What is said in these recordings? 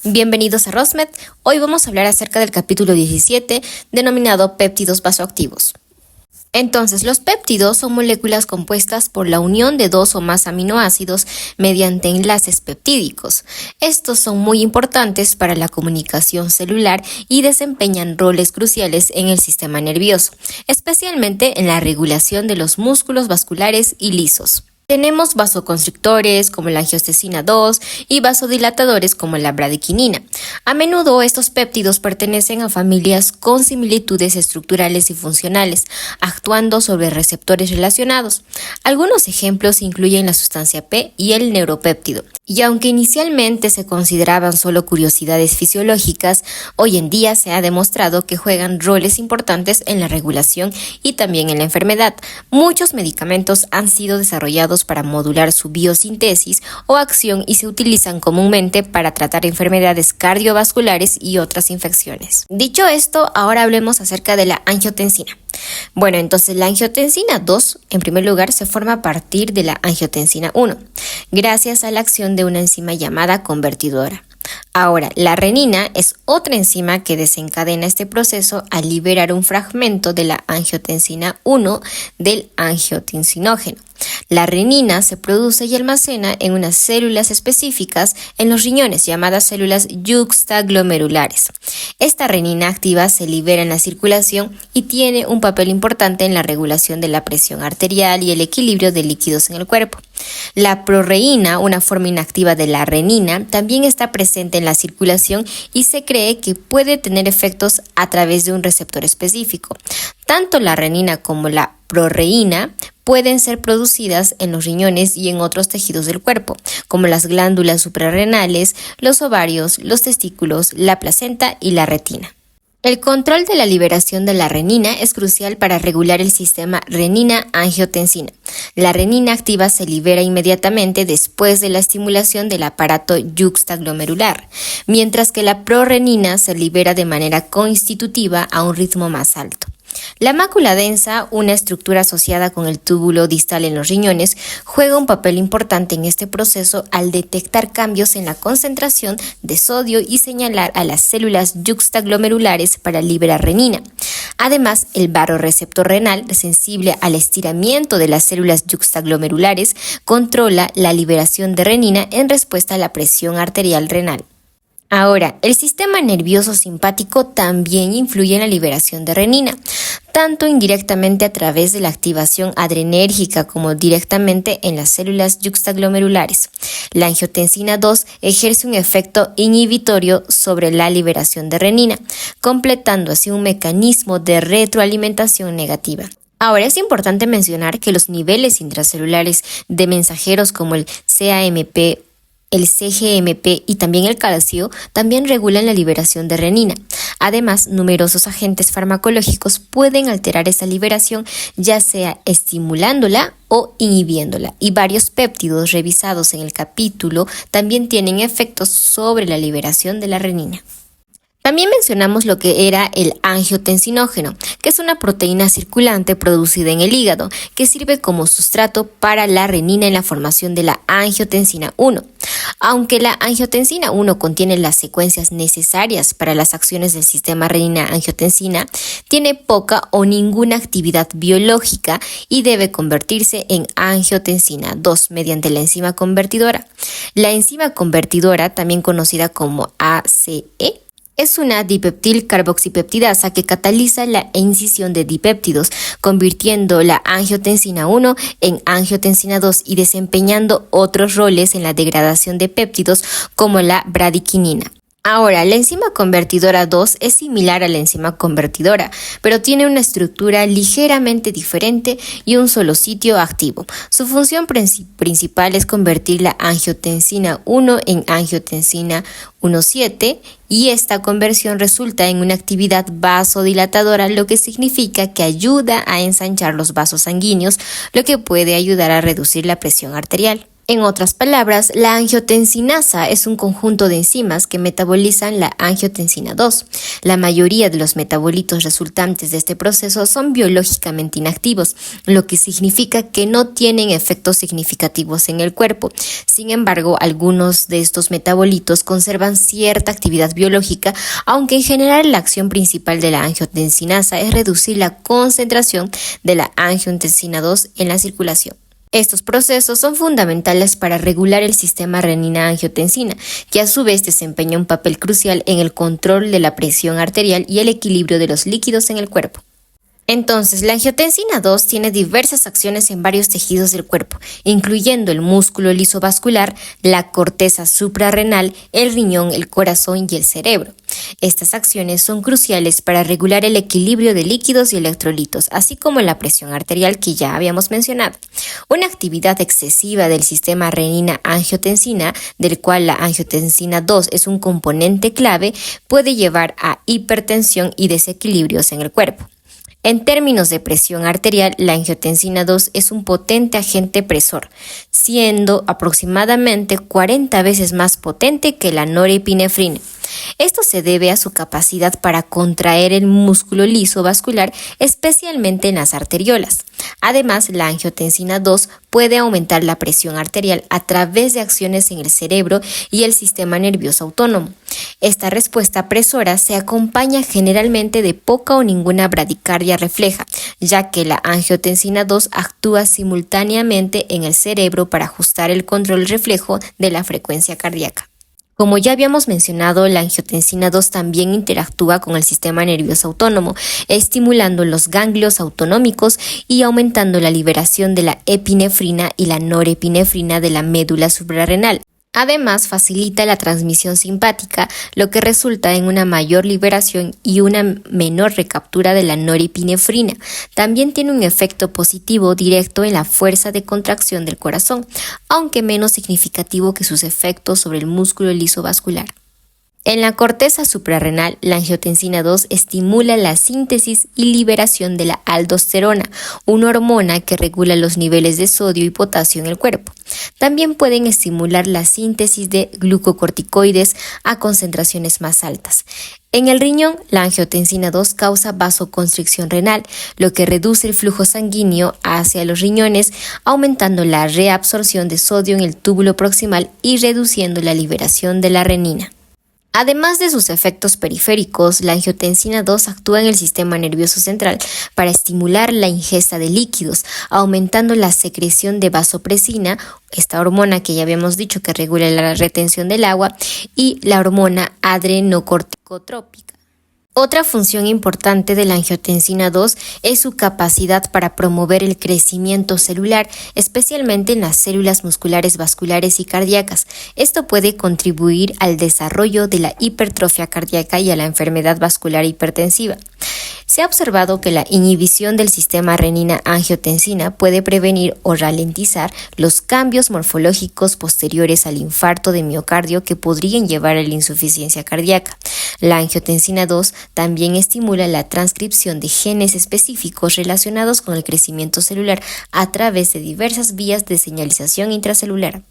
Bienvenidos a ROSMED. Hoy vamos a hablar acerca del capítulo 17, denominado péptidos vasoactivos. Entonces, los péptidos son moléculas compuestas por la unión de dos o más aminoácidos mediante enlaces peptídicos. Estos son muy importantes para la comunicación celular y desempeñan roles cruciales en el sistema nervioso, especialmente en la regulación de los músculos vasculares y lisos. Tenemos vasoconstrictores como la angiotensina 2 y vasodilatadores como la bradiquinina. A menudo estos péptidos pertenecen a familias con similitudes estructurales y funcionales, actuando sobre receptores relacionados. Algunos ejemplos incluyen la sustancia P y el neuropéptido. Y aunque inicialmente se consideraban solo curiosidades fisiológicas, hoy en día se ha demostrado que juegan roles importantes en la regulación y también en la enfermedad. Muchos medicamentos han sido desarrollados para modular su biosíntesis o acción y se utilizan comúnmente para tratar enfermedades cardiovasculares y otras infecciones. Dicho esto, ahora hablemos acerca de la angiotensina. Bueno, entonces la angiotensina 2, en primer lugar, se forma a partir de la angiotensina 1, gracias a la acción de una enzima llamada convertidora. Ahora, la renina es otra enzima que desencadena este proceso al liberar un fragmento de la angiotensina 1 del angiotensinógeno. La renina se produce y almacena en unas células específicas en los riñones, llamadas células yuxtaglomerulares. Esta renina activa se libera en la circulación y tiene un papel importante en la regulación de la presión arterial y el equilibrio de líquidos en el cuerpo. La proreína, una forma inactiva de la renina, también está presente en la circulación y se cree que puede tener efectos a través de un receptor específico. Tanto la renina como la proreína pueden ser producidas en los riñones y en otros tejidos del cuerpo, como las glándulas suprarrenales, los ovarios, los testículos, la placenta y la retina. El control de la liberación de la renina es crucial para regular el sistema renina-angiotensina. La renina activa se libera inmediatamente después de la estimulación del aparato yuxtaglomerular, mientras que la prorenina se libera de manera constitutiva a un ritmo más alto. La mácula densa, una estructura asociada con el túbulo distal en los riñones, juega un papel importante en este proceso al detectar cambios en la concentración de sodio y señalar a las células yuxtaglomerulares para liberar renina. Además, el barorreceptor renal, sensible al estiramiento de las células yuxtaglomerulares, controla la liberación de renina en respuesta a la presión arterial renal. Ahora, el sistema nervioso simpático también influye en la liberación de renina, tanto indirectamente a través de la activación adrenérgica como directamente en las células yuxtaglomerulares. La angiotensina 2 ejerce un efecto inhibitorio sobre la liberación de renina, completando así un mecanismo de retroalimentación negativa. Ahora, es importante mencionar que los niveles intracelulares de mensajeros como el CAMP, el CGMP y también el calcio también regulan la liberación de renina. Además, numerosos agentes farmacológicos pueden alterar esa liberación, ya sea estimulándola o inhibiéndola, y varios péptidos revisados en el capítulo también tienen efectos sobre la liberación de la renina. También mencionamos lo que era el angiotensinógeno, que es una proteína circulante producida en el hígado, que sirve como sustrato para la renina en la formación de la angiotensina 1. Aunque la angiotensina 1 contiene las secuencias necesarias para las acciones del sistema renina-angiotensina, tiene poca o ninguna actividad biológica y debe convertirse en angiotensina 2 mediante la enzima convertidora. La enzima convertidora, también conocida como ACE, es una dipeptil carboxipeptidasa que cataliza la incisión de dipéptidos, convirtiendo la angiotensina 1 en angiotensina 2 y desempeñando otros roles en la degradación de péptidos como la bradiquinina. Ahora, la enzima convertidora 2 es similar a la enzima convertidora, pero tiene una estructura ligeramente diferente y un solo sitio activo. Su función principal es convertir la angiotensina 1 en angiotensina 1,7 y esta conversión resulta en una actividad vasodilatadora, lo que significa que ayuda a ensanchar los vasos sanguíneos, lo que puede ayudar a reducir la presión arterial. En otras palabras, la angiotensinasa es un conjunto de enzimas que metabolizan la angiotensina 2. La mayoría de los metabolitos resultantes de este proceso son biológicamente inactivos, lo que significa que no tienen efectos significativos en el cuerpo. Sin embargo, algunos de estos metabolitos conservan cierta actividad biológica, aunque en general la acción principal de la angiotensinasa es reducir la concentración de la angiotensina 2 en la circulación. Estos procesos son fundamentales para regular el sistema renina-angiotensina, que a su vez desempeña un papel crucial en el control de la presión arterial y el equilibrio de los líquidos en el cuerpo. Entonces, la angiotensina 2 tiene diversas acciones en varios tejidos del cuerpo, incluyendo el músculo liso vascular, la corteza suprarrenal, el riñón, el corazón y el cerebro. Estas acciones son cruciales para regular el equilibrio de líquidos y electrolitos, así como la presión arterial que ya habíamos mencionado. Una actividad excesiva del sistema renina-angiotensina, del cual la angiotensina 2 es un componente clave, puede llevar a hipertensión y desequilibrios en el cuerpo. En términos de presión arterial, la angiotensina 2 es un potente agente presor, siendo aproximadamente 40 veces más potente que la norepinefrina. Esto se debe a su capacidad para contraer el músculo liso vascular, especialmente en las arteriolas. Además, la angiotensina 2 puede aumentar la presión arterial a través de acciones en el cerebro y el sistema nervioso autónomo. Esta respuesta presora se acompaña generalmente de poca o ninguna bradicardia refleja, ya que la angiotensina 2 actúa simultáneamente en el cerebro para ajustar el control reflejo de la frecuencia cardíaca. Como ya habíamos mencionado, la angiotensina 2 también interactúa con el sistema nervioso autónomo, estimulando los ganglios autonómicos y aumentando la liberación de la epinefrina y la norepinefrina de la médula suprarrenal. Además, facilita la transmisión simpática, lo que resulta en una mayor liberación y una menor recaptura de la norepinefrina. También tiene un efecto positivo directo en la fuerza de contracción del corazón, aunque menos significativo que sus efectos sobre el músculo liso vascular. En la corteza suprarrenal, la angiotensina 2 estimula la síntesis y liberación de la aldosterona, una hormona que regula los niveles de sodio y potasio en el cuerpo. También pueden estimular la síntesis de glucocorticoides a concentraciones más altas. En el riñón, la angiotensina 2 causa vasoconstricción renal, lo que reduce el flujo sanguíneo hacia los riñones, aumentando la reabsorción de sodio en el túbulo proximal y reduciendo la liberación de la renina. Además de sus efectos periféricos, la angiotensina 2 actúa en el sistema nervioso central para estimular la ingesta de líquidos, aumentando la secreción de vasopresina, esta hormona que ya habíamos dicho que regula la retención del agua, y la hormona adrenocorticotrópica. Otra función importante de la angiotensina 2 es su capacidad para promover el crecimiento celular, especialmente en las células musculares, vasculares y cardíacas. Esto puede contribuir al desarrollo de la hipertrofia cardíaca y a la enfermedad vascular hipertensiva. Se ha observado que la inhibición del sistema renina-angiotensina puede prevenir o ralentizar los cambios morfológicos posteriores al infarto de miocardio que podrían llevar a la insuficiencia cardíaca. La angiotensina 2 también estimula la transcripción de genes específicos relacionados con el crecimiento celular a través de diversas vías de señalización intracelular.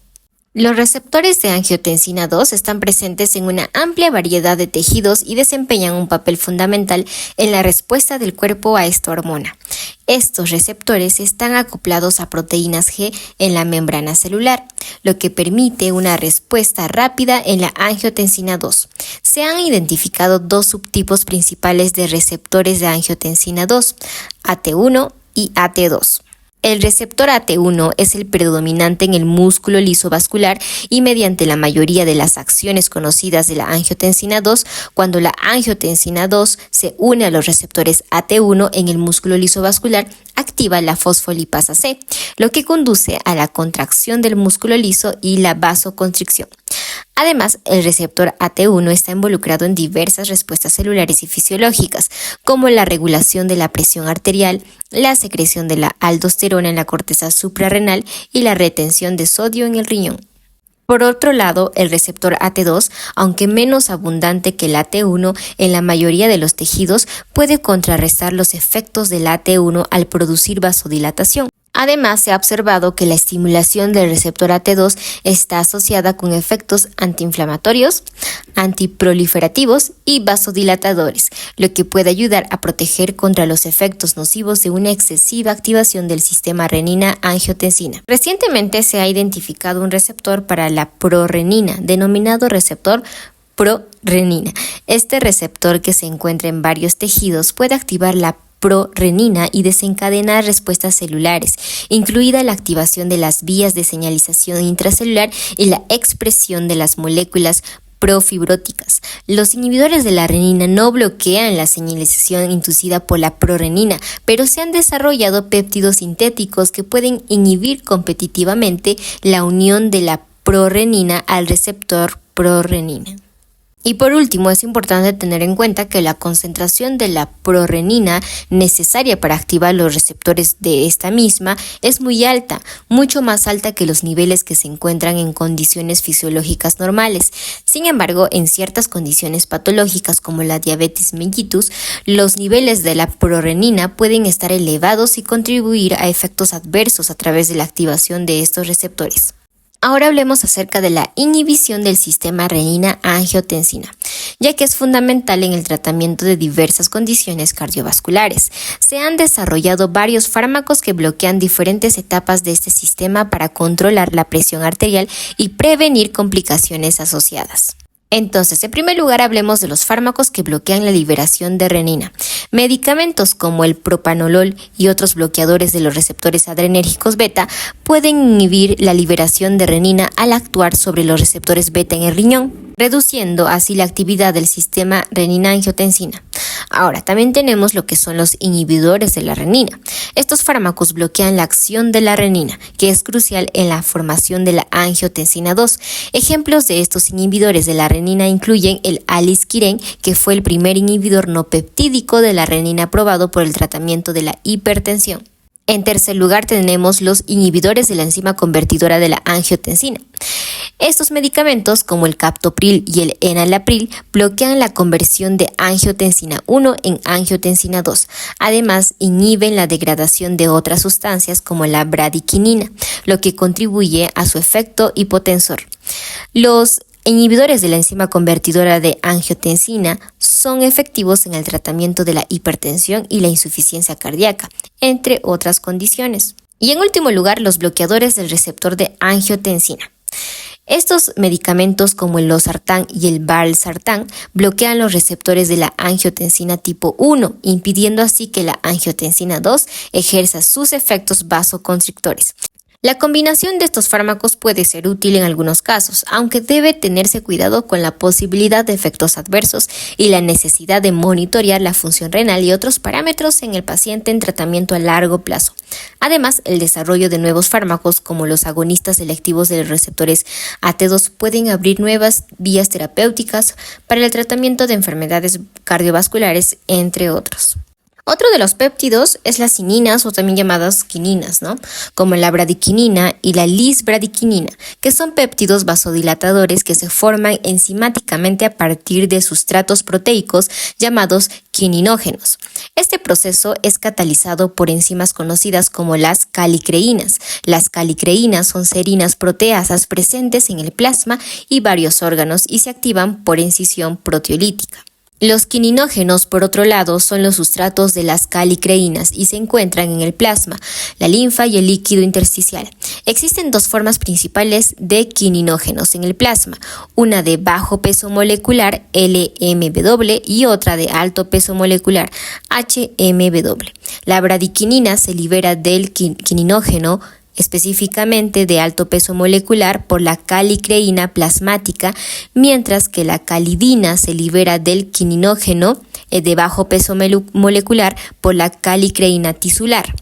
Los receptores de angiotensina 2 están presentes en una amplia variedad de tejidos y desempeñan un papel fundamental en la respuesta del cuerpo a esta hormona. Estos receptores están acoplados a proteínas G en la membrana celular, lo que permite una respuesta rápida en la angiotensina 2. Se han identificado dos subtipos principales de receptores de angiotensina 2, AT1 y AT2. El receptor AT1 es el predominante en el músculo liso vascular y mediante la mayoría de las acciones conocidas de la angiotensina 2, cuando la angiotensina 2 se une a los receptores AT1 en el músculo liso vascular, activa la fosfolipasa C, lo que conduce a la contracción del músculo liso y la vasoconstricción. Además, el receptor AT1 está involucrado en diversas respuestas celulares y fisiológicas, como la regulación de la presión arterial, la secreción de la aldosterona en la corteza suprarrenal y la retención de sodio en el riñón. Por otro lado, el receptor AT2, aunque menos abundante que el AT1 en la mayoría de los tejidos, puede contrarrestar los efectos del AT1 al producir vasodilatación. Además, se ha observado que la estimulación del receptor AT2 está asociada con efectos antiinflamatorios, antiproliferativos y vasodilatadores, lo que puede ayudar a proteger contra los efectos nocivos de una excesiva activación del sistema renina-angiotensina. Recientemente se ha identificado un receptor para la prorenina, denominado receptor prorenina. Este receptor, que se encuentra en varios tejidos, puede activar la prorenina y desencadenar respuestas celulares, incluida la activación de las vías de señalización intracelular y la expresión de las moléculas profibróticas. Los inhibidores de la renina no bloquean la señalización inducida por la prorenina, pero se han desarrollado péptidos sintéticos que pueden inhibir competitivamente la unión de la prorenina al receptor prorenina. Y por último, es importante tener en cuenta que la concentración de la prorenina necesaria para activar los receptores de esta misma es muy alta, mucho más alta que los niveles que se encuentran en condiciones fisiológicas normales. Sin embargo, en ciertas condiciones patológicas como la diabetes mellitus, los niveles de la prorenina pueden estar elevados y contribuir a efectos adversos a través de la activación de estos receptores. Ahora hablemos acerca de la inhibición del sistema renina-angiotensina, ya que es fundamental en el tratamiento de diversas condiciones cardiovasculares. Se han desarrollado varios fármacos que bloquean diferentes etapas de este sistema para controlar la presión arterial y prevenir complicaciones asociadas. Entonces, en primer lugar, hablemos de los fármacos que bloquean la liberación de renina. Medicamentos como el propanolol y otros bloqueadores de los receptores adrenérgicos beta pueden inhibir la liberación de renina al actuar sobre los receptores beta en el riñón, reduciendo así la actividad del sistema renina-angiotensina. Ahora, también tenemos lo que son los inhibidores de la renina. Estos fármacos bloquean la acción de la renina, que es crucial en la formación de la angiotensina 2. Ejemplos de estos inhibidores de la renina incluyen el alisquiren, que fue el primer inhibidor no peptídico de la renina aprobado por el tratamiento de la hipertensión. En tercer lugar, tenemos los inhibidores de la enzima convertidora de la angiotensina. Estos medicamentos, como el captopril y el enalapril, bloquean la conversión de angiotensina 1 en angiotensina 2. Además, inhiben la degradación de otras sustancias como la bradiquinina, lo que contribuye a su efecto hipotensor. Los inhibidores de la enzima convertidora de angiotensina son efectivos en el tratamiento de la hipertensión y la insuficiencia cardíaca, entre otras condiciones. Y en último lugar, los bloqueadores del receptor de angiotensina. Estos medicamentos, como el losartán y el valsartán, bloquean los receptores de la angiotensina tipo 1, impidiendo así que la angiotensina 2 ejerza sus efectos vasoconstrictores. La combinación de estos fármacos puede ser útil en algunos casos, aunque debe tenerse cuidado con la posibilidad de efectos adversos y la necesidad de monitorear la función renal y otros parámetros en el paciente en tratamiento a largo plazo. Además, el desarrollo de nuevos fármacos como los agonistas selectivos de los receptores AT2 pueden abrir nuevas vías terapéuticas para el tratamiento de enfermedades cardiovasculares, entre otros. Otro de los péptidos es las cininas, o también llamadas quininas, como la bradiquinina y la lisbradiquinina, que son péptidos vasodilatadores que se forman enzimáticamente a partir de sustratos proteicos llamados quininógenos. Este proceso es catalizado por enzimas conocidas como las calicreínas. Las calicreínas son serinas proteasas presentes en el plasma y varios órganos y se activan por escisión proteolítica. Los quininógenos, por otro lado, son los sustratos de las calicreínas y se encuentran en el plasma, la linfa y el líquido intersticial. Existen dos formas principales de quininógenos en el plasma, una de bajo peso molecular, LMW, y otra de alto peso molecular, HMW. La bradiquinina se libera del quininógeno específicamente de alto peso molecular por la calicreína plasmática, mientras que la calidina se libera del quininógeno de bajo peso molecular por la calicreína tisular.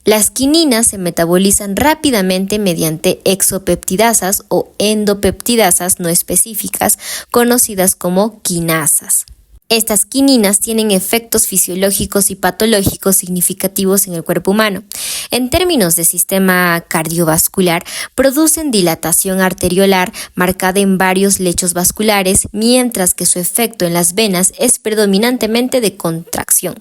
Las quininas se metabolizan rápidamente mediante exopeptidasas o endopeptidasas no específicas, conocidas como quinasas. Estas quininas tienen efectos fisiológicos y patológicos significativos en el cuerpo humano. En términos de sistema cardiovascular, producen dilatación arteriolar marcada en varios lechos vasculares, mientras que su efecto en las venas es predominantemente de contracción.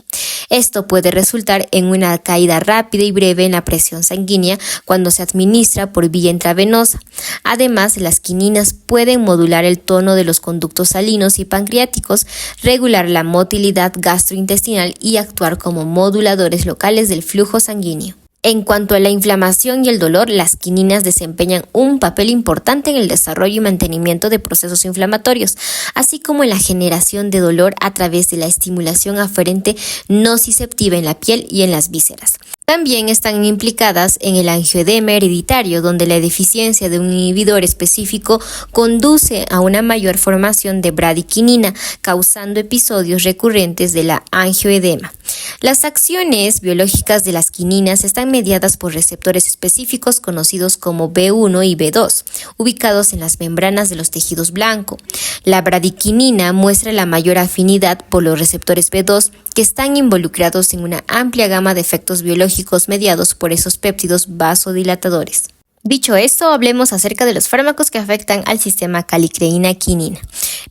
Esto puede resultar en una caída rápida y breve en la presión sanguínea cuando se administra por vía intravenosa. Además, las quininas pueden modular el tono de los conductos salinos y pancreáticos, regular la motilidad gastrointestinal y actuar como moduladores locales del flujo sanguíneo. En cuanto a la inflamación y el dolor, las quininas desempeñan un papel importante en el desarrollo y mantenimiento de procesos inflamatorios, así como en la generación de dolor a través de la estimulación aferente nociceptiva en la piel y en las vísceras. También están implicadas en el angioedema hereditario, donde la deficiencia de un inhibidor específico conduce a una mayor formación de bradiquinina, causando episodios recurrentes de la angioedema. Las acciones biológicas de las quininas están mediadas por receptores específicos conocidos como B1 y B2, ubicados en las membranas de los tejidos blancos. La bradiquinina muestra la mayor afinidad por los receptores B2, que están involucrados en una amplia gama de efectos biológicos mediados por esos péptidos vasodilatadores. Dicho esto, hablemos acerca de los fármacos que afectan al sistema calicreína-quinina.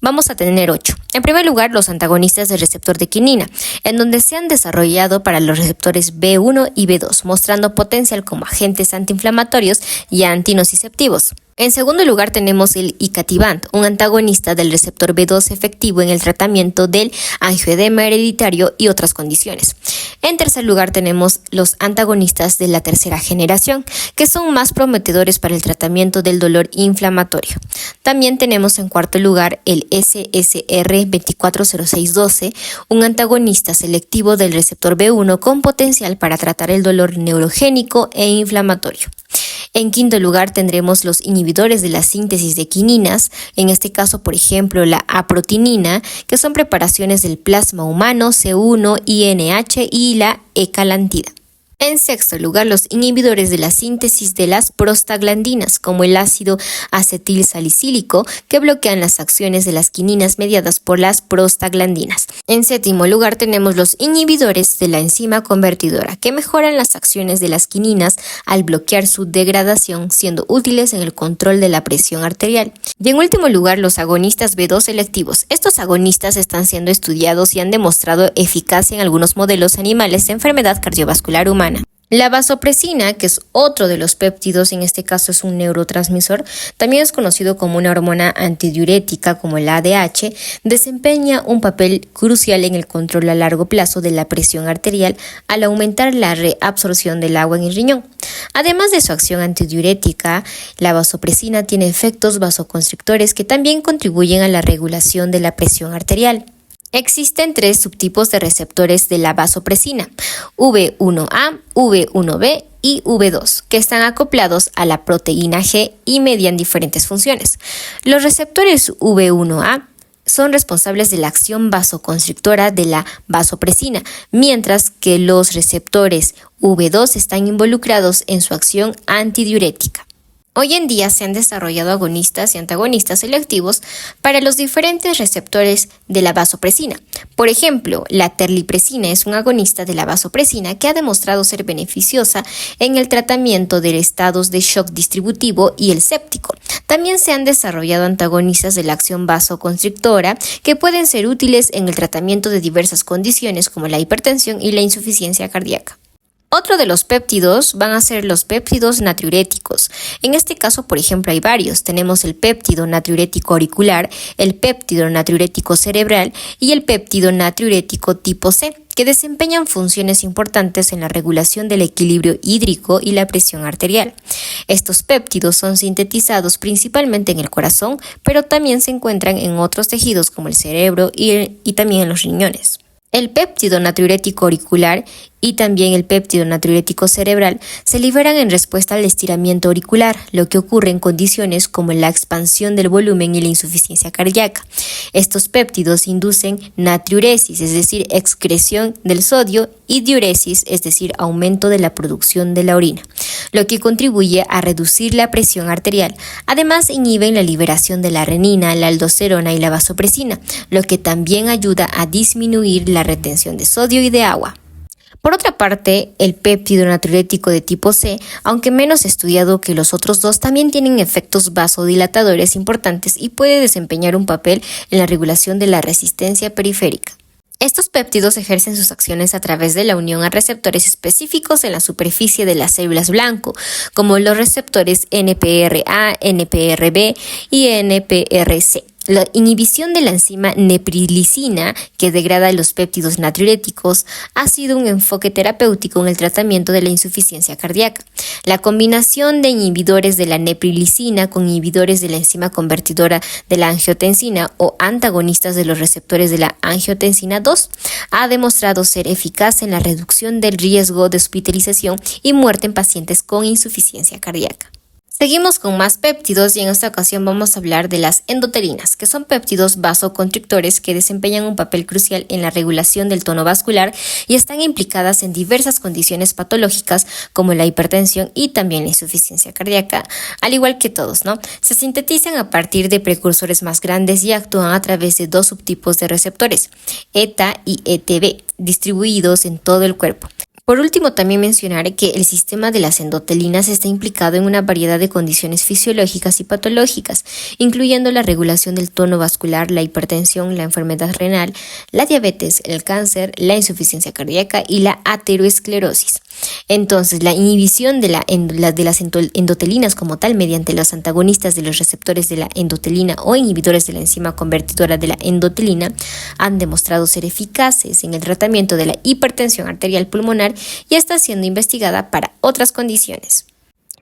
Vamos a tener 8. En primer lugar, los antagonistas del receptor de quinina, en donde se han desarrollado para los receptores B1 y B2, mostrando potencial como agentes antiinflamatorios y antinociceptivos. En segundo lugar tenemos el icatibant, un antagonista del receptor B2 efectivo en el tratamiento del angioedema hereditario y otras condiciones. En tercer lugar tenemos los antagonistas de la tercera generación, que son más prometedores para el tratamiento del dolor inflamatorio. También tenemos en cuarto lugar el SSR240612, un antagonista selectivo del receptor B1 con potencial para tratar el dolor neurogénico e inflamatorio. En quinto lugar tendremos los inhibidores de la síntesis de quininas, en este caso por ejemplo la aprotinina, que son preparaciones del plasma humano, C1, INH y la ecalantida. En sexto lugar, los inhibidores de la síntesis de las prostaglandinas, como el ácido acetilsalicílico, que bloquean las acciones de las quininas mediadas por las prostaglandinas. En séptimo lugar, tenemos los inhibidores de la enzima convertidora, que mejoran las acciones de las quininas al bloquear su degradación, siendo útiles en el control de la presión arterial. Y en último lugar, los agonistas B2 selectivos. Estos agonistas están siendo estudiados y han demostrado eficacia en algunos modelos animales de enfermedad cardiovascular humana. La vasopresina, que es otro de los péptidos, en este caso es un neurotransmisor, también es conocido como una hormona antidiurética como el ADH, desempeña un papel crucial en el control a largo plazo de la presión arterial al aumentar la reabsorción del agua en el riñón. Además de su acción antidiurética, la vasopresina tiene efectos vasoconstrictores que también contribuyen a la regulación de la presión arterial. Existen 3 subtipos de receptores de la vasopresina, V1A, V1B y V2, que están acoplados a la proteína G y median diferentes funciones. Los receptores V1A son responsables de la acción vasoconstrictora de la vasopresina, mientras que los receptores V2 están involucrados en su acción antidiurética. Hoy en día se han desarrollado agonistas y antagonistas selectivos para los diferentes receptores de la vasopresina. Por ejemplo, la terlipresina es un agonista de la vasopresina que ha demostrado ser beneficiosa en el tratamiento de estados de shock distributivo y el séptico. También se han desarrollado antagonistas de la acción vasoconstrictora que pueden ser útiles en el tratamiento de diversas condiciones como la hipertensión y la insuficiencia cardíaca. Otro de los péptidos van a ser los péptidos natriuréticos. En este caso, por ejemplo, hay varios. Tenemos el péptido natriurético auricular, el péptido natriurético cerebral y el péptido natriurético tipo C, que desempeñan funciones importantes en la regulación del equilibrio hídrico y la presión arterial. Estos péptidos son sintetizados principalmente en el corazón, pero también se encuentran en otros tejidos como el cerebro y también en los riñones. El péptido natriurético auricular y también el péptido natriurético cerebral se liberan en respuesta al estiramiento auricular, lo que ocurre en condiciones como la expansión del volumen y la insuficiencia cardíaca. Estos péptidos inducen natriuresis, es decir, excreción del sodio, y diuresis, es decir, aumento de la producción de la orina, lo que contribuye a reducir la presión arterial. Además, inhiben la liberación de la renina, la aldosterona y la vasopresina, lo que también ayuda a disminuir la retención de sodio y de agua. Por otra parte, el péptido natriurético de tipo C, aunque menos estudiado que los otros dos, también tienen efectos vasodilatadores importantes y puede desempeñar un papel en la regulación de la resistencia periférica. Estos péptidos ejercen sus acciones a través de la unión a receptores específicos en la superficie de las células blanco, como los receptores NPR-A, NPR-B y NPR-C. La inhibición de la enzima neprilicina, que degrada los péptidos natriuréticos, ha sido un enfoque terapéutico en el tratamiento de la insuficiencia cardíaca. La combinación de inhibidores de la neprilicina con inhibidores de la enzima convertidora de la angiotensina o antagonistas de los receptores de la angiotensina 2 ha demostrado ser eficaz en la reducción del riesgo de hospitalización y muerte en pacientes con insuficiencia cardíaca. Seguimos con más péptidos y en esta ocasión vamos a hablar de las endotelinas, que son péptidos vasoconstrictores que desempeñan un papel crucial en la regulación del tono vascular y están implicadas en diversas condiciones patológicas como la hipertensión y también la insuficiencia cardíaca, al igual que todos, ¿no? Se sintetizan a partir de precursores más grandes y actúan a través de dos subtipos de receptores, ETA y ETB, distribuidos en todo el cuerpo. Por último, también mencionar que el sistema de las endotelinas está implicado en una variedad de condiciones fisiológicas y patológicas, incluyendo la regulación del tono vascular, la hipertensión, la enfermedad renal, la diabetes, el cáncer, la insuficiencia cardíaca y la aterosclerosis. Entonces, la inhibición de las endotelinas como tal mediante los antagonistas de los receptores de la endotelina o inhibidores de la enzima convertidora de la endotelina han demostrado ser eficaces en el tratamiento de la hipertensión arterial pulmonar y está siendo investigada para otras condiciones.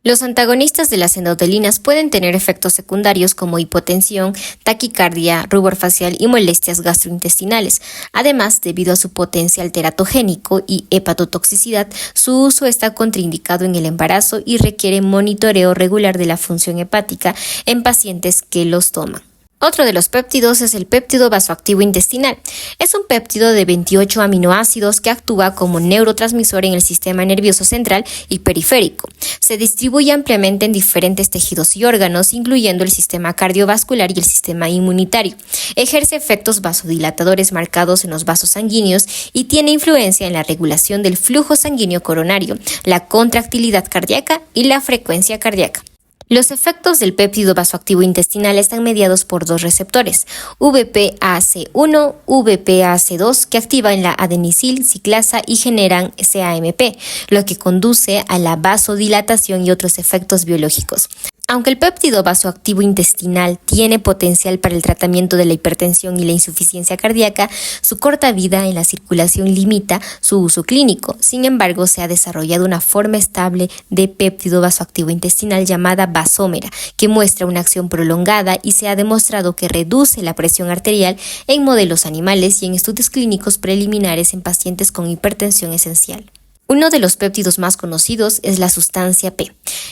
Los antagonistas de las endotelinas pueden tener efectos secundarios como hipotensión, taquicardia, rubor facial y molestias gastrointestinales. Además, debido a su potencial teratogénico y hepatotoxicidad, su uso está contraindicado en el embarazo y requiere monitoreo regular de la función hepática en pacientes que los toman. Otro de los péptidos es el péptido vasoactivo intestinal. Es un péptido de 28 aminoácidos que actúa como neurotransmisor en el sistema nervioso central y periférico. Se distribuye ampliamente en diferentes tejidos y órganos, incluyendo el sistema cardiovascular y el sistema inmunitario. Ejerce efectos vasodilatadores marcados en los vasos sanguíneos y tiene influencia en la regulación del flujo sanguíneo coronario, la contractilidad cardíaca y la frecuencia cardíaca. Los efectos del péptido vasoactivo intestinal están mediados por dos receptores, VPAC1, VPAC2, que activan la adenisil ciclasa y generan CAMP, lo que conduce a la vasodilatación y otros efectos biológicos. Aunque el péptido vasoactivo intestinal tiene potencial para el tratamiento de la hipertensión y la insuficiencia cardíaca, su corta vida en la circulación limita su uso clínico. Sin embargo, se ha desarrollado una forma estable de péptido vasoactivo intestinal llamada vasómera, que muestra una acción prolongada y se ha demostrado que reduce la presión arterial en modelos animales y en estudios clínicos preliminares en pacientes con hipertensión esencial. Uno de los péptidos más conocidos es la sustancia P,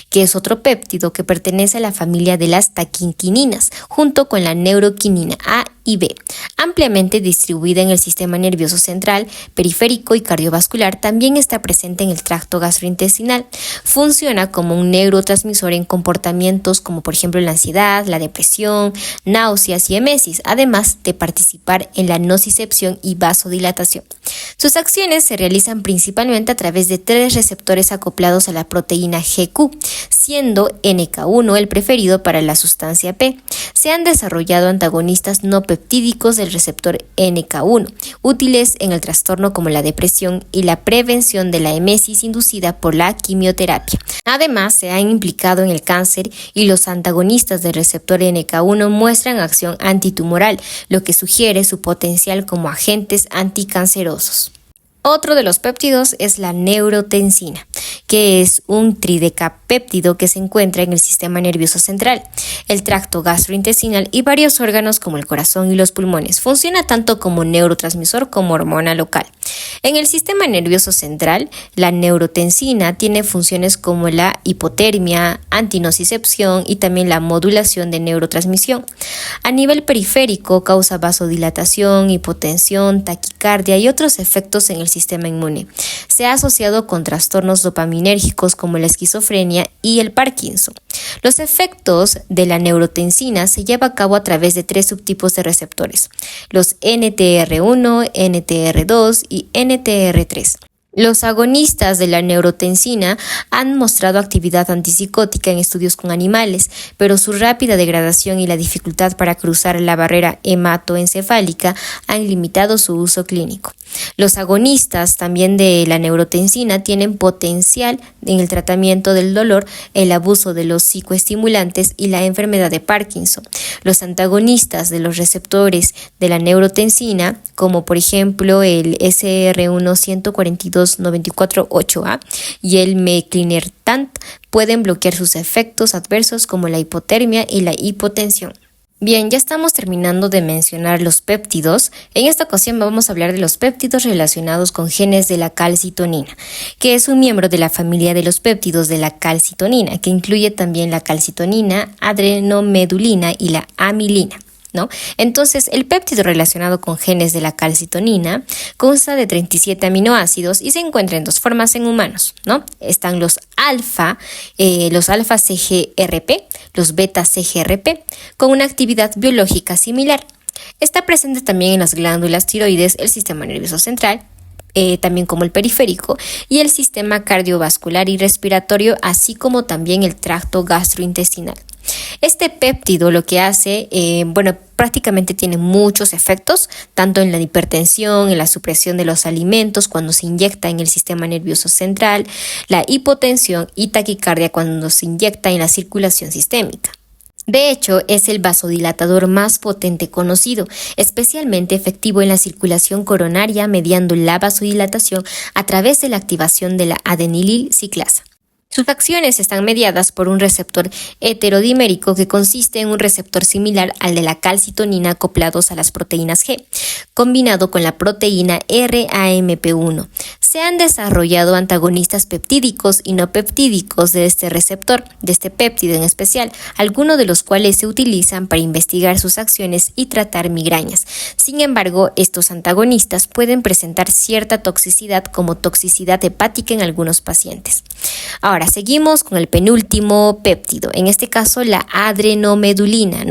que es otro péptido que pertenece a la familia de las taquiquininas, junto con la neuroquinina A y B. Ampliamente distribuida en el sistema nervioso central, periférico y cardiovascular, también está presente en el tracto gastrointestinal. Funciona como un neurotransmisor en comportamientos como por ejemplo la ansiedad, la depresión, náuseas y emesis, además de participar en la nocicepción y vasodilatación. Sus acciones se realizan principalmente a través de tres receptores acoplados a la proteína GQ, siendo NK1 el preferido para la sustancia P. Se han desarrollado antagonistas no peptídicos del receptor NK1, útiles en el trastorno como la depresión y la prevención de la emesis inducida por la quimioterapia. Además, se han implicado en el cáncer y los antagonistas del receptor NK1 muestran acción antitumoral, lo que sugiere su potencial como agentes anticancerosos. Otro de los péptidos es la neurotensina, que es un tridecapéptido que se encuentra en el sistema nervioso central, el tracto gastrointestinal y varios órganos como el corazón y los pulmones. Funciona tanto como neurotransmisor como hormona local. En el sistema nervioso central, la neurotensina tiene funciones como la hipotermia, antinocicepción y también la modulación de neurotransmisión. A nivel periférico, causa vasodilatación, hipotensión, taquicardia y otros efectos en el sistema inmune. Se ha asociado con trastornos dopaminérgicos como la esquizofrenia y el Parkinson. Los efectos de la neurotensina se llevan a cabo a través de 3 subtipos de receptores, los NTR1, NTR2 y NTR3. Los agonistas de la neurotensina han mostrado actividad antipsicótica en estudios con animales, pero su rápida degradación y la dificultad para cruzar la barrera hematoencefálica han limitado su uso clínico. Los agonistas también de la neurotensina tienen potencial en el tratamiento del dolor, el abuso de los psicoestimulantes y la enfermedad de Parkinson. Los antagonistas de los receptores de la neurotensina, como por ejemplo el SR1-142-94-8A y el meclinertant, pueden bloquear sus efectos adversos como la hipotermia y la hipotensión. Bien, ya estamos terminando de mencionar los péptidos. En esta ocasión vamos a hablar de los péptidos relacionados con genes de la calcitonina, que es un miembro de la familia de los péptidos de la calcitonina, que incluye también la calcitonina, adrenomedulina y la amilina, ¿no? Entonces, el péptido relacionado con genes de la calcitonina consta de 37 aminoácidos y se encuentra en 2 formas en humanos, ¿no? Están los alfa CGRP, los beta CGRP, con una actividad biológica similar. Está presente también en las glándulas tiroides, el sistema nervioso central, también como el periférico, y el sistema cardiovascular y respiratorio, así como también el tracto gastrointestinal. Este péptido lo que hace, prácticamente tiene muchos efectos, tanto en la hipertensión, en la supresión de los alimentos cuando se inyecta en el sistema nervioso central, la hipotensión y taquicardia cuando se inyecta en la circulación sistémica. De hecho, es el vasodilatador más potente conocido, especialmente efectivo en la circulación coronaria mediando la vasodilatación a través de la activación de la adenilil ciclasa. Sus acciones están mediadas por un receptor heterodimérico que consiste en un receptor similar al de la calcitonina acoplados a las proteínas G, combinado con la proteína RAMP1. Se han desarrollado antagonistas peptídicos y no peptídicos de este receptor, de este péptido en especial, algunos de los cuales se utilizan para investigar sus acciones y tratar migrañas. Sin embargo, estos antagonistas pueden presentar cierta toxicidad como toxicidad hepática en algunos pacientes. Ahora, seguimos con el penúltimo péptido, en este caso la adrenomedulina,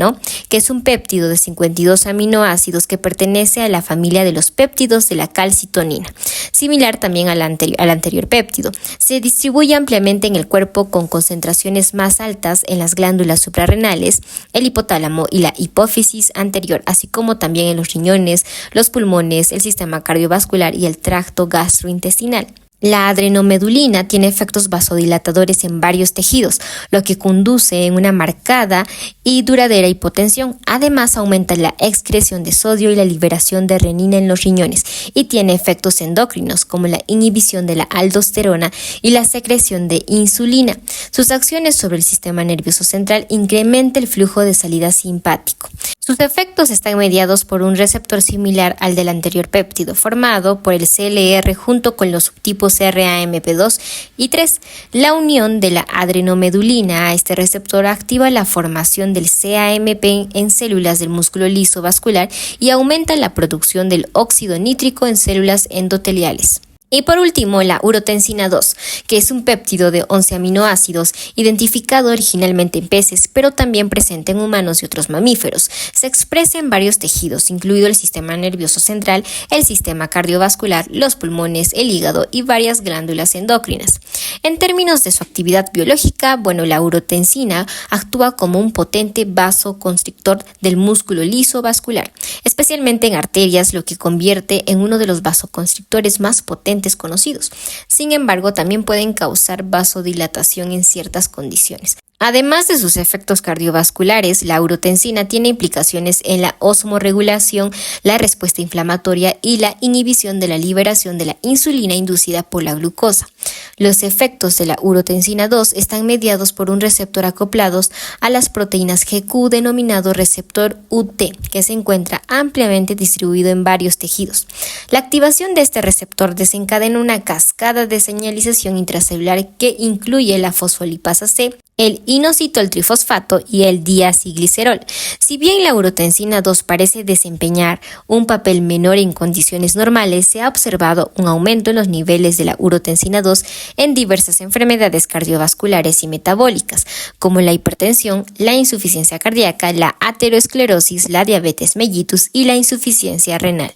que es un péptido de 52 aminoácidos que pertenece a la familia de los péptidos de la calcitonina, similar también al anterior péptido. Se distribuye ampliamente en el cuerpo con concentraciones más altas en las glándulas suprarrenales, el hipotálamo y la hipófisis anterior, así como también en los riñones, los pulmones, el sistema cardiovascular y el tracto gastrointestinal. La adrenomedulina tiene efectos vasodilatadores en varios tejidos, lo que conduce en una marcada y duradera hipotensión. Además, aumenta la excreción de sodio y la liberación de renina en los riñones y tiene efectos endocrinos como la inhibición de la aldosterona y la secreción de insulina. Sus acciones sobre el sistema nervioso central incrementa el flujo de salida simpático. Sus efectos están mediados por un receptor similar al del anterior péptido, formado por el CLR junto con los subtipos RAMP2 y 3. La unión de la adrenomedulina a este receptor activa la formación del CAMP en células del músculo liso vascular y aumenta la producción del óxido nítrico en células endoteliales. Y por último, la urotensina 2, que es un péptido de 11 aminoácidos, identificado originalmente en peces, pero también presente en humanos y otros mamíferos. Se expresa en varios tejidos, incluido el sistema nervioso central, el sistema cardiovascular, los pulmones, el hígado y varias glándulas endocrinas. En términos de su actividad biológica, la urotensina actúa como un potente vasoconstrictor del músculo liso vascular, especialmente en arterias, lo que convierte en uno de los vasoconstrictores más potentes conocidos. Sin embargo, también pueden causar vasodilatación en ciertas condiciones. Además de sus efectos cardiovasculares, la urotensina tiene implicaciones en la osmorregulación, la respuesta inflamatoria y la inhibición de la liberación de la insulina inducida por la glucosa. Los efectos de la urotensina 2 están mediados por un receptor acoplados a las proteínas GQ denominado receptor UT, que se encuentra ampliamente distribuido en varios tejidos. La activación de este receptor desencadena una cascada de señalización intracelular que incluye la fosfolipasa C, el inositol trifosfato y el diacilglicerol. Si bien la urotensina 2 parece desempeñar un papel menor en condiciones normales, se ha observado un aumento en los niveles de la urotensina 2 en diversas enfermedades cardiovasculares y metabólicas, como la hipertensión, la insuficiencia cardíaca, la aterosclerosis, la diabetes mellitus y la insuficiencia renal.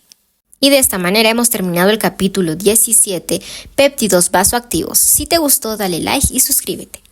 Y de esta manera hemos terminado el capítulo 17, péptidos vasoactivos. Si te gustó, dale like y suscríbete.